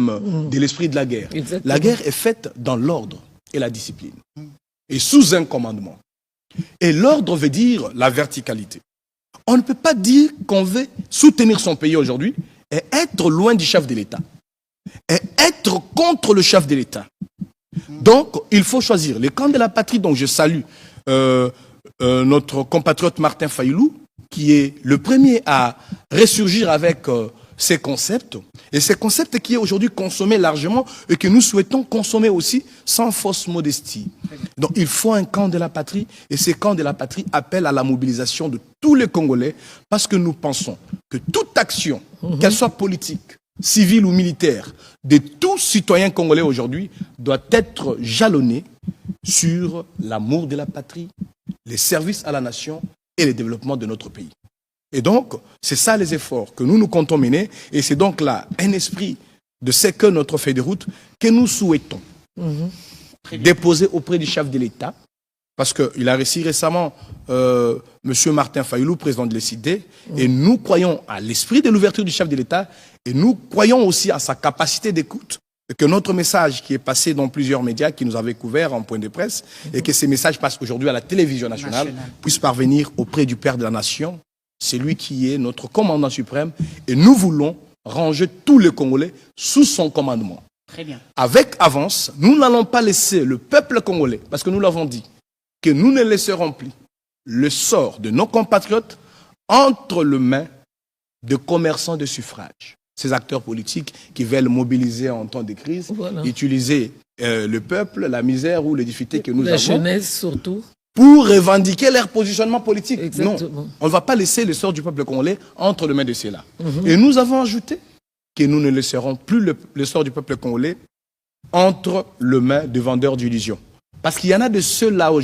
de l'esprit de la guerre. Exactement. La guerre est faite dans l'ordre et la discipline. Et sous un commandement. Et l'ordre veut dire la verticalité. On ne peut pas dire qu'on veut soutenir son pays aujourd'hui et être loin du chef de l'État. Et être contre le chef de l'État. Donc, il faut choisir. Les camps de la patrie, donc je salue notre compatriote Martin Fayulu, qui est le premier à ressurgir avec ces concepts. Et ces concepts qui est aujourd'hui consommés largement et que nous souhaitons consommer aussi sans fausse modestie. Donc, il faut un camp de la patrie et ces camps de la patrie appellent à la mobilisation de tous les Congolais parce que nous pensons que toute action, qu'elle soit politique, civile ou militaire, de tout citoyen congolais aujourd'hui doit être jalonnée sur l'amour de la patrie, les services à la nation et le développement de notre pays. Et donc, c'est ça les efforts que nous comptons mener et c'est donc là un esprit de ce que notre feuille de route que nous souhaitons déposer auprès du chef de l'État parce qu'il a reçu récemment M. Martin Fayulu, président de l'ECD, et nous croyons à l'esprit de l'ouverture du chef de l'État et nous croyons aussi à sa capacité d'écoute et que notre message qui est passé dans plusieurs médias qui nous avaient couverts en point de presse et que ces messages passent aujourd'hui à la télévision nationale puissent parvenir auprès du Père de la Nation, c'est lui qui est notre commandant suprême et nous voulons ranger tous les Congolais sous son commandement. Très bien. Avec avance, nous n'allons pas laisser le peuple congolais, parce que nous l'avons dit, que nous ne laisserons plus le sort de nos compatriotes entre les mains de commerçants de suffrage. Ces acteurs politiques qui veulent mobiliser en temps de crise, utiliser le peuple, la misère ou les difficultés que nous avons. La jeunesse surtout. Pour revendiquer leur positionnement politique. Exactement. Non, on ne va pas laisser le sort du peuple congolais entre les mains de ceux-là. Et nous avons ajouté que nous ne laisserons plus le sort du peuple congolais entre les mains de vendeurs d'illusions. Parce qu'il y en a de ceux-là aujourd'hui.